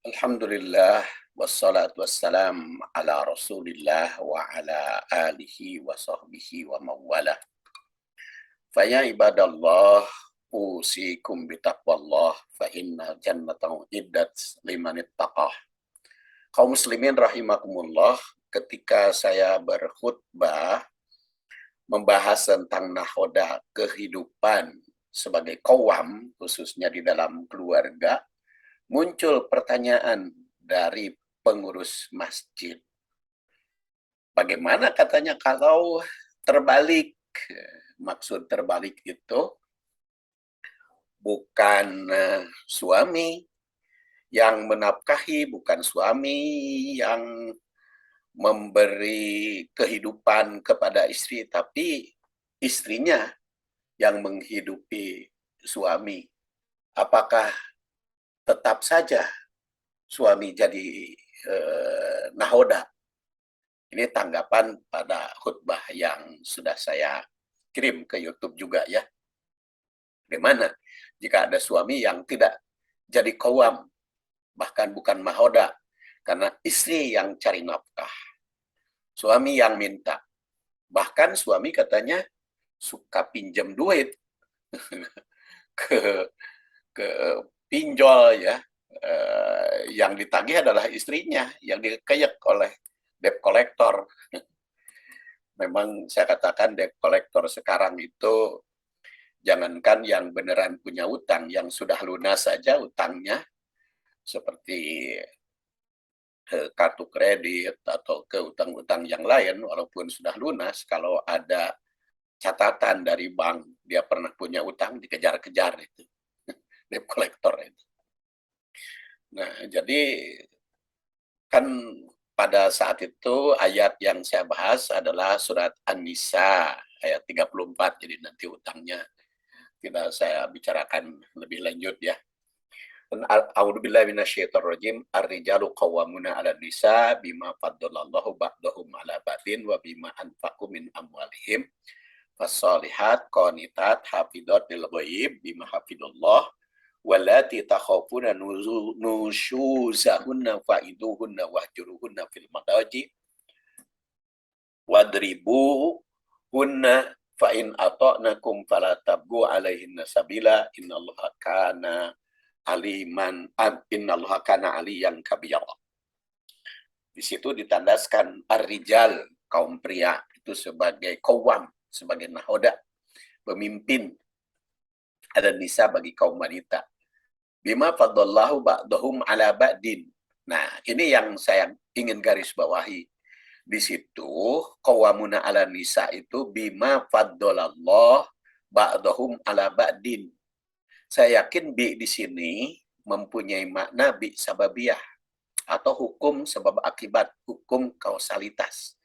Alhamdulillah wassalatu wassalam ala Rasulillah wa ala alihi wa sahbihi wa mawala. Faya ibadallah usikum bitaqwallah fa inna jannatan iddat liman ittaqah. Kaum muslimin rahimakumullah, ketika saya berkhutbah membahas tentang nahoda kehidupan sebagai kawam, khususnya di dalam keluarga, muncul pertanyaan dari pengurus masjid. Bagaimana katanya kalau terbalik? Maksud terbalik itu bukan suami yang menafkahi, bukan suami yang memberi kehidupan kepada istri, tapi istrinya yang menghidupi suami. Apakah tetap saja suami jadi nahoda? Ini tanggapan pada khutbah yang sudah saya kirim ke YouTube juga ya. Bagaimana jika ada suami yang tidak jadi kawam, bahkan bukan mahoda, karena istri yang cari nafkah, suami yang minta. Bahkan suami katanya suka pinjam duit ke ke pinjol ya. Yang ditagih adalah istrinya, yang dikeyek oleh debt collector. Memang saya katakan debt collector sekarang itu jangankan yang beneran punya utang, yang sudah lunas saja utangnya, seperti kartu kredit atau ke utang-utang yang lain, walaupun sudah lunas, kalau ada catatan dari bank dia pernah punya utang, dikejar-kejar itu debt collector itu. Nah, jadi kan pada saat itu ayat yang saya bahas adalah surat An-Nisa ayat 34, jadi nanti utangnya tidak saya bicarakan lebih lanjut ya. A'udzubillahi minasyaitonirrajim. Ar-rijalu qawwamuna 'alan nisa bima faddalallahu ba'dahum 'ala ba'din wa bima anfaqu min amwalihim. Fas-shalihat qanitat hafidhat lil ghaib bima hafidallah wallati takhafuna nusyuzahunna fa'iduhunna wahjuruhunna fil madaji wadribu hunna fa in ata'nakum fala tabghu 'alaihinna sabila innallaha kana aliman innallaha kana aliyan kabira. Di situ ditandaskan ar-rijal, kaum pria itu sebagai qawwam, sebagai nahoda, pemimpin, ada nisa bagi kaum wanita. Bima faddallahu ba'dahum ala ba'din. Nah, ini yang saya ingin garis bawahi. Di situ qawwamuna ala nisa itu bima faddalallahu ba'dahum ala ba'din. Saya yakin bi di sini mempunyai makna bi sababiyah atau hukum sebab akibat, hukum kausalitas.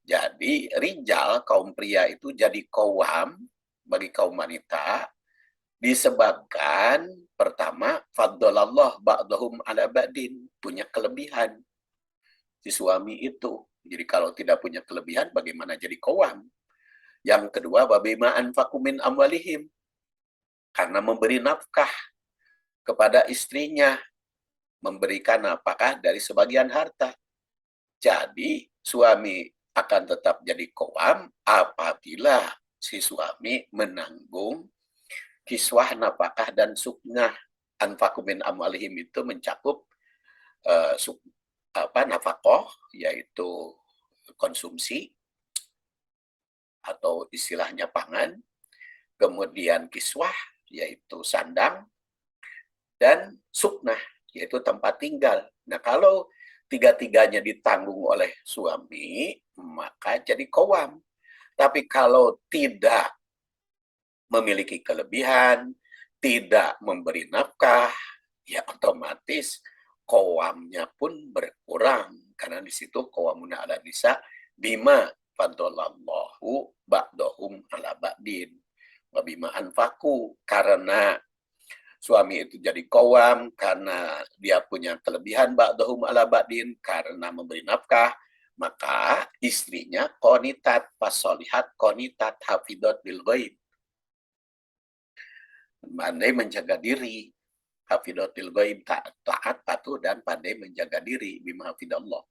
Jadi rijal, kaum pria itu jadi qawwam bagi kaum wanita disebabkan pertama faddalallah ba'dahum ala ba'din, punya kelebihan si suami itu. Jadi kalau tidak punya kelebihan bagaimana jadi qawwam? Yang kedua babima anfaqu min amwalihim, karena memberi nafkah kepada istrinya, memberikan nafkah dari sebagian harta. Jadi suami akan tetap jadi qawwam apabila si suami menanggung kiswah nafkah dan suknah. Anfaqu min amwalihim itu mencakup nafkah, yaitu konsumsi atau istilahnya pangan, kemudian kiswah yaitu sandang, dan suknah yaitu tempat tinggal. Nah, kalau tiga-tiganya ditanggung oleh suami, maka jadi qawwam. Tapi kalau tidak memiliki kelebihan, tidak memberi nafkah, ya otomatis qawwamnya pun berkurang. Karena di situ qawwamuna 'ala nisa bima faddalallahu ba'dahum 'ala ba'din wa bima anfaqu, karena suami itu jadi qawwam karena dia punya kelebihan ba'dahum 'ala ba'din, karena memberi nafkah, maka istrinya qanitat, fasolihat qanitat hafidhat bil ghaib, pandai menjaga diri. hafidatil ghaib, taat, patuh, dan pandai menjaga diri, bima hafidallah.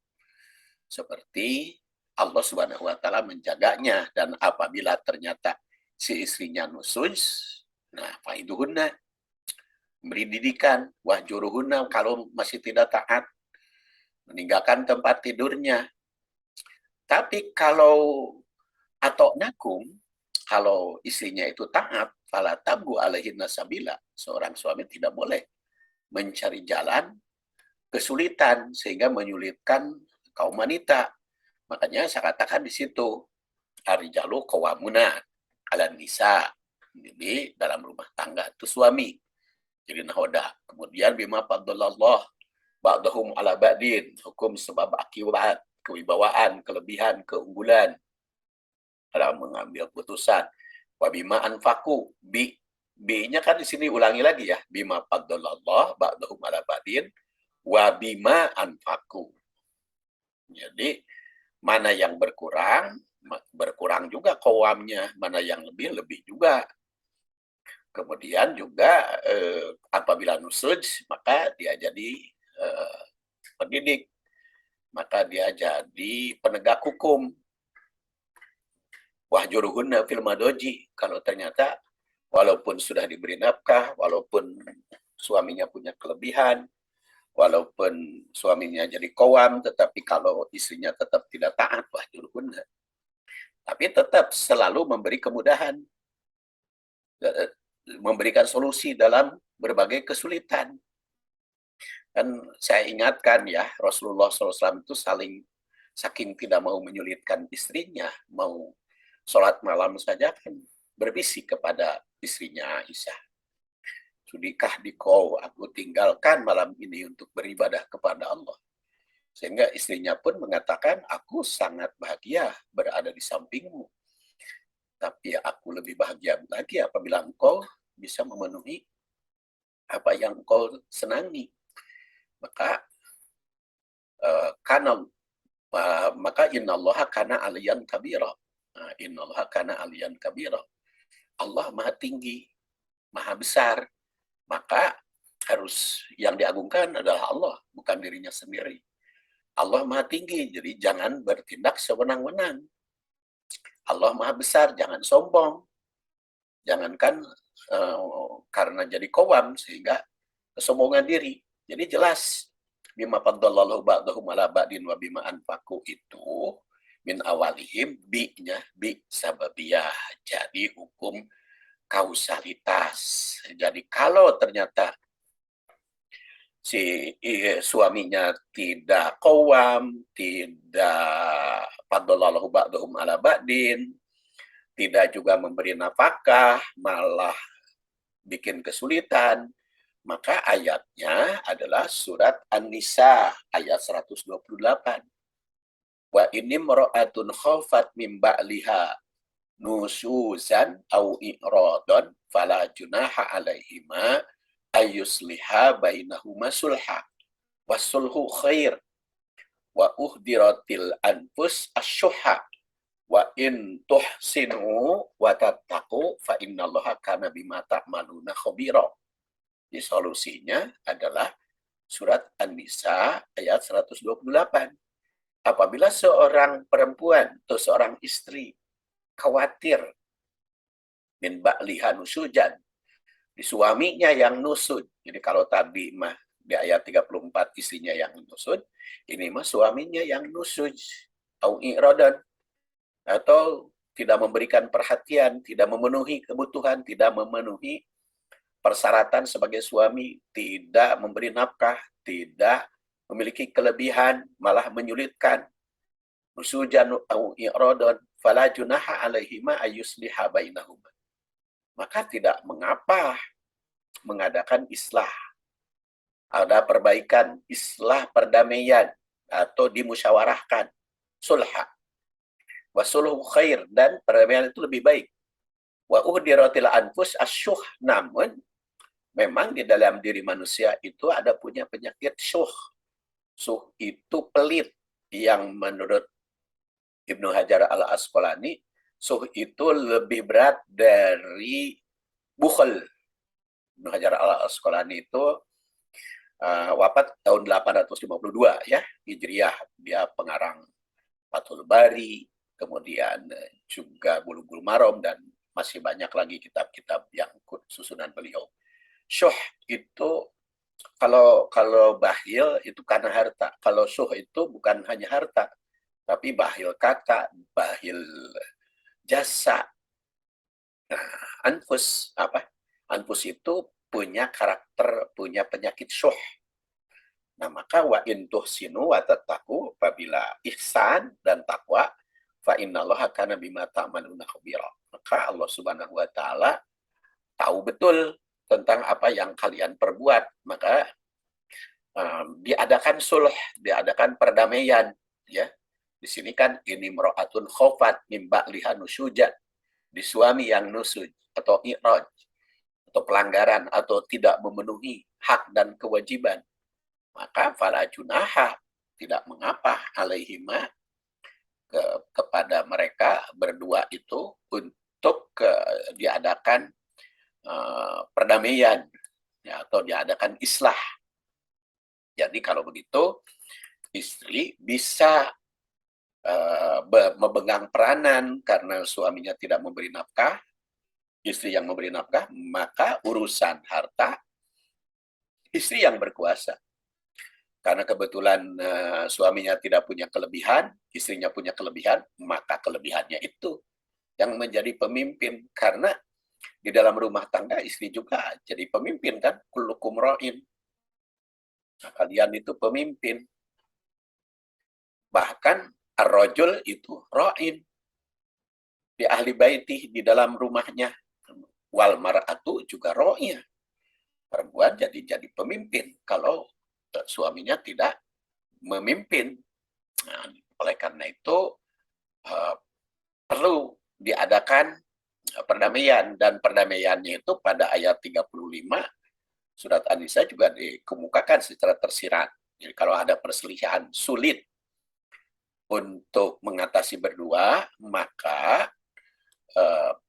Seperti Allah Subhanahu wa taala menjaganya, dan apabila ternyata si istrinya nusyuz, nah faiduhunna, beri didikan, wahjuruhunna, kalau masih tidak taat, meninggalkan tempat tidurnya. Tapi kalau atau nakum, kalau istrinya itu taat, fala tabgu alaihinna sabila, seorang suami tidak boleh mencari jalan kesulitan sehingga menyulitkan kaum wanita. Makanya saya katakan di situ, arijalu qawwamuna 'alan nisa. Jadi dalam rumah tangga itu suami jadi nahoda. Kemudian bima faddalallah ba'dahum 'ala ba'din, hukum sebab akibat, kewibawaan, kelebihan, keunggulan dalam mengambil putusan. Wa bima anfaqu, B-nya kan di sini ulangi lagi ya, bima faddalallah ba'dahum 'ala ba'din wa bima anfaqu. Jadi mana yang berkurang juga qawamnya, mana yang lebih juga. Kemudian juga apabila nusyuz, maka dia jadi pendidik, maka dia jadi penegak hukum. Wahjuruhunna fil madoji, kalau ternyata walaupun sudah diberi nafkah, walaupun suaminya punya kelebihan, walaupun suaminya jadi qawam, tetapi kalau istrinya tetap tidak taat, wahjuruhunna. Tapi tetap selalu memberi kemudahan, memberikan solusi dalam berbagai kesulitan. Dan saya ingatkan ya, Rasulullah SAW itu saking tidak mau menyulitkan istrinya, mau sholat malam saja kan berbisik kepada istrinya Aisyah. Sudikah dikau aku tinggalkan malam ini untuk beribadah kepada Allah. Sehingga istrinya pun mengatakan, aku sangat bahagia berada di sampingmu. Tapi aku lebih bahagia lagi apabila engkau bisa memenuhi apa yang engkau senangi. Maka maka innallaha kana aliyan kabira. Innallaha kana aliyan kabira. Allah maha tinggi, maha besar. Maka harus yang diagungkan adalah Allah, bukan dirinya sendiri. Allah maha tinggi, jadi jangan bertindak sewenang-wenang. Allah maha besar, jangan sombong. Jangankan karena jadi qawam sehingga kesombongan diri. Jadi jelas bima faddallahu ba'dahum 'ala ba'din wa bima anfaqu itu min awalihim bi-nya bi sababiyah. Jadi hukum kausalitas. Jadi kalau ternyata si suaminya tidak qawam, tidak faddallahu ba'dahum 'ala ba'din, tidak juga memberi nafkah, malah bikin kesulitan, maka ayatnya adalah surat An-Nisa ayat 128. Wa inni mar'atun khafat min ba'liha nusuzan au i'radon fala junaha alaihima ayyusliha bainahuma sulha wasulhu khair wa uhdiratil anfus asyuha wa in tuhsinu wa tattaqu fa innallaha kana bima ta'maluna khabira. Jadi solusinya adalah surat An-Nisa ayat 128. Apabila seorang perempuan atau seorang istri khawatir min ba'liha nusujan, di suaminya yang nusud. Jadi kalau tadi mah di ayat 34 istrinya yang nusud, ini mah suaminya yang nusud au i'radan, atau tidak memberikan perhatian, tidak memenuhi kebutuhan, tidak memenuhi persyaratan sebagai suami, tidak memberi nafkah, tidak memiliki kelebihan, malah menyulitkan. Nusujan au i'radun fala junaha alaihima ayyusliha bainahuma. Maka tidak mengapa mengadakan islah. Ada perbaikan, islah, perdamaian, atau dimusyawarahkan, sulha. Wasulhu khair, dan perdamaian itu lebih baik. Wa uhdiratil anfus asyuh, namun memang di dalam diri manusia itu ada punya penyakit syuh. Syuh itu pelit, yang menurut Ibnu Hajar al-Asqalani, syuh itu lebih berat dari bukhl. Ibnu Hajar al-Asqalani itu wafat tahun 852 ya Hijriah. Dia pengarang Fathul Bari, kemudian juga Bulughul Maram, dan masih banyak lagi kitab-kitab yang susunan beliau. Syuh itu kalau bakhil itu karena harta. Kalau syuh itu bukan hanya harta, tapi bakhil kata, bakhil jasa. Nah, anfus apa? Anfus itu punya karakter, punya penyakit syuh. Nah, maka wa in tuhsinu wa tattaqu, apabila ihsan dan takwa, fa innallaha kana bima ta'maluna khabira. Maka Allah Subhanahu wa taala tahu betul tentang apa yang kalian perbuat. Maka diadakan sulh, diadakan perdamaian, ya. Di sini kan ini mro'atun khofat mimba liha nusuja, di suami yang nusuj atau i'raj atau pelanggaran atau tidak memenuhi hak dan kewajiban, maka fala junaha, tidak mengapa, alaihima, kepada mereka berdua itu untuk diadakan perdamaian, ya, atau diadakan islah. Jadi kalau begitu istri bisa memegang peranan karena suaminya tidak memberi nafkah, istri yang memberi nafkah, maka urusan harta istri yang berkuasa. Karena kebetulan suaminya tidak punya kelebihan, istrinya punya kelebihan, maka kelebihannya itu yang menjadi pemimpin. Karena di dalam rumah tangga istri juga jadi pemimpin kan, kullukum ra'in. Nah, kalian itu pemimpin. Bahkan ar-rajul itu ra'in di ahli baiti, di dalam rumahnya. Wal mar'atu juga ra'iyah. Perempuan jadi pemimpin kalau suaminya tidak memimpin. Nah, oleh karena itu perlu diadakan perdamaian, dan perdamaiannya itu pada ayat 35 surat An-Nisa juga dikemukakan secara tersirat. Jadi kalau ada perselisihan sulit untuk mengatasi berdua, maka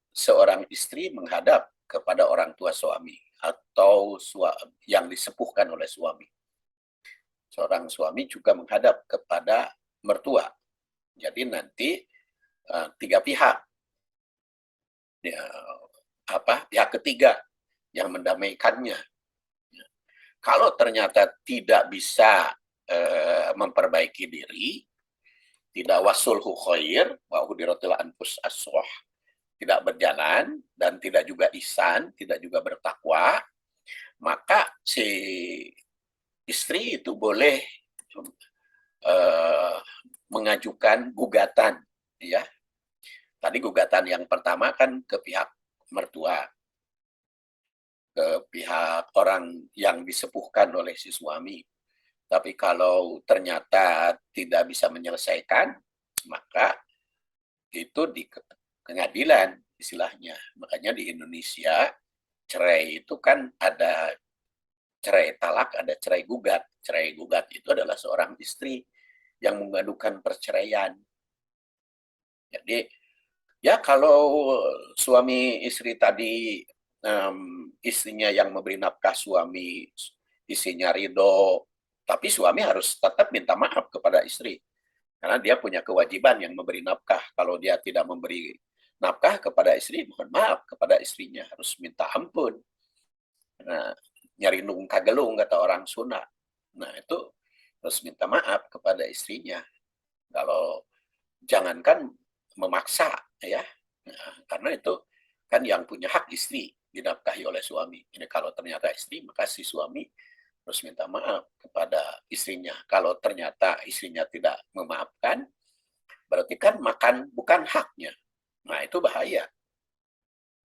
seorang istri menghadap kepada orang tua suami atau yang disepuhkan oleh suami. Seorang suami juga menghadap kepada mertua. Jadi nanti tiga pihak, ya, pihak ketiga yang mendamaikannya. Kalau ternyata tidak bisa memperbaiki diri, tidak wasulhu khair, wa hudiratil anfus as-suh, tidak berjalan dan tidak juga ihsan, tidak juga bertakwa, maka si istri itu boleh mengajukan gugatan, ya. Tadi gugatan yang pertama kan ke pihak mertua, ke pihak orang yang disepuhkan oleh si suami. Tapi kalau ternyata tidak bisa menyelesaikan, maka itu di pengadilan istilahnya. Makanya di Indonesia cerai itu kan ada cerai talak, ada cerai gugat. Cerai gugat itu adalah seorang istri yang mengadukan perceraian. Jadi ya kalau suami istri tadi, istrinya yang memberi nafkah, suami istrinya ridho, tapi suami harus tetap minta maaf kepada istri. Karena dia punya kewajiban yang memberi nafkah. Kalau dia tidak memberi nafkah kepada istri, mohon maaf kepada istrinya, harus minta ampun. Nah, nyari nung kagelung kata orang Sunda. Nah, itu harus minta maaf kepada istrinya. Kalau jangankan memaksa, ya. Nah, karena itu kan yang punya hak istri dinafkahi oleh suami. Ini kalau ternyata istri, maka si suami harus minta maaf kepada istrinya. Kalau ternyata istrinya tidak memaafkan, berarti kan makan bukan haknya. Nah, itu bahaya.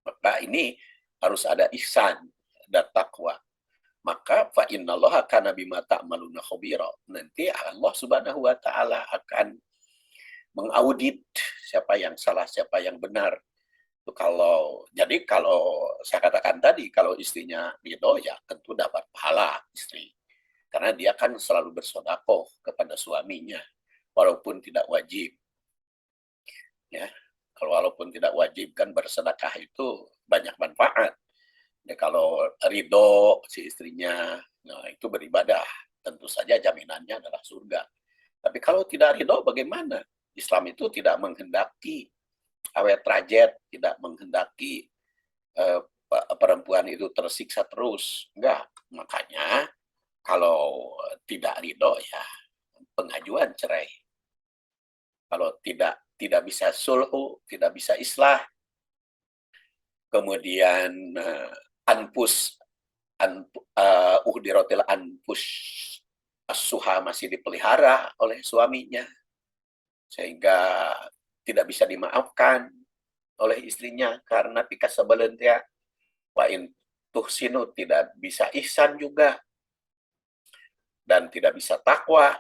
Maka ini harus ada ihsan dan takwa. Maka fa innallaha kana bima ta'maluna khabira. Nanti Allah Subhanahu wa taala akan mengaudit siapa yang salah, siapa yang benar. Itu kalau saya katakan tadi, kalau istrinya ridho, ya tentu dapat pahala istri. Karena dia kan selalu bersedekah kepada suaminya, walaupun tidak wajib. Ya, kalau walaupun tidak wajib kan bersedekah itu banyak manfaat. Ya, kalau ridho si istrinya, nah itu beribadah. Tentu saja jaminannya adalah surga. Tapi kalau tidak ridho, bagaimana? Islam itu tidak menghendaki awet trajet, tidak menghendaki perempuan itu tersiksa terus. Enggak. Makanya kalau tidak ridho, ya pengajuan cerai. Kalau tidak bisa sulhu, tidak bisa islah, kemudian anpus uhdirotil anpus as-suha masih dipelihara oleh suaminya, sehingga tidak bisa dimaafkan oleh istrinya karena pika sebelentia wa in tuhsinu, tidak bisa ihsan juga dan tidak bisa takwa,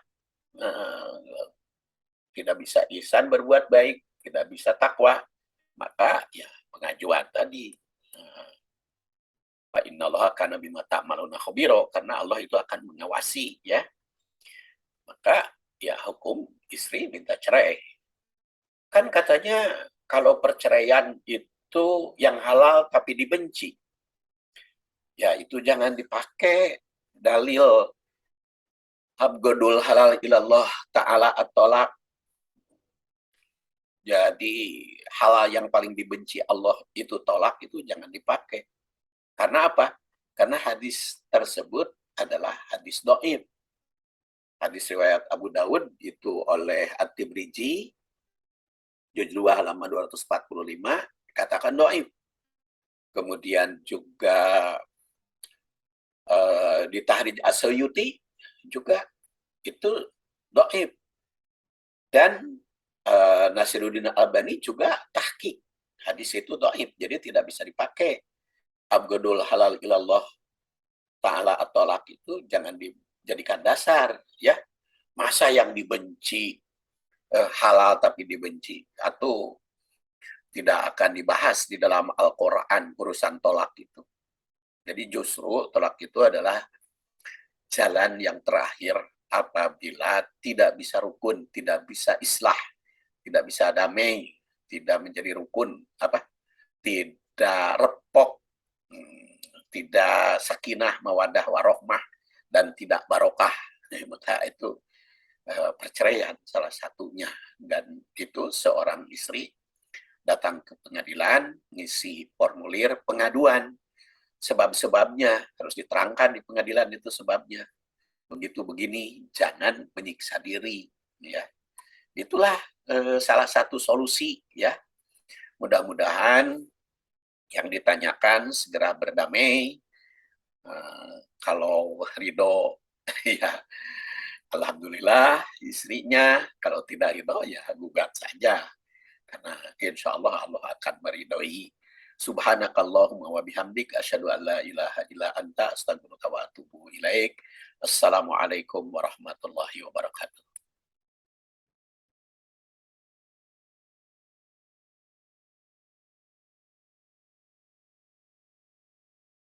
tidak bisa ihsan berbuat baik, tidak bisa takwa, maka ya pengajuan tadi, fa innallaha kana bima ta'maluna khabira, karena Allah itu akan mengawasi ya. Maka ya hukum istri minta cerai. Kan katanya kalau perceraian itu yang halal tapi dibenci, ya itu jangan dipakai dalil abgodul halal ilallah ta'ala at-tolak. Jadi halal yang paling dibenci Allah itu tolak, itu jangan dipakai. Karena apa? Karena hadis tersebut adalah hadis dhaif. Hadis riwayat Abu Dawud itu oleh At-Tibriji, juz 2 halaman 245, katakan dhaif. Kemudian juga di Tahrij As-Suyuti juga itu dhaif. Dan Nasiruddin Albani juga tahqiq. Hadis itu dhaif, jadi tidak bisa dipakai. Abgadul halal ilallah ta'ala at-tolak itu jangan dijadikan dasar ya. Masa yang dibenci halal tapi dibenci, atau tidak akan dibahas di dalam Al-Quran urusan tolak itu. Jadi justru tolak itu adalah jalan yang terakhir apabila tidak bisa rukun, tidak bisa islah, tidak bisa damai, tidak menjadi rukun, tidak repok, tidak sakinah, mawadah, warohmah, dan tidak barokah. Maka itu perceraian salah satunya. Dan itu seorang istri datang ke pengadilan, ngisi formulir pengaduan. Sebab-sebabnya harus diterangkan di pengadilan, itu sebabnya. Begitu begini, jangan menyiksa diri. Ya, itulah salah satu solusi ya. Mudah-mudahan yang ditanyakan segera berdamai. Kalau ridho, ya alhamdulillah istrinya. Kalau tidak ridho, ya gugat saja. Karena insya Allah Allah akan meridhoi. Subhanakallahumma wa bihamdik asyhadu an la ilaha illa anta astaghfiruka wa atubu ilaik. Assalamualaikum warahmatullahi wabarakatuh.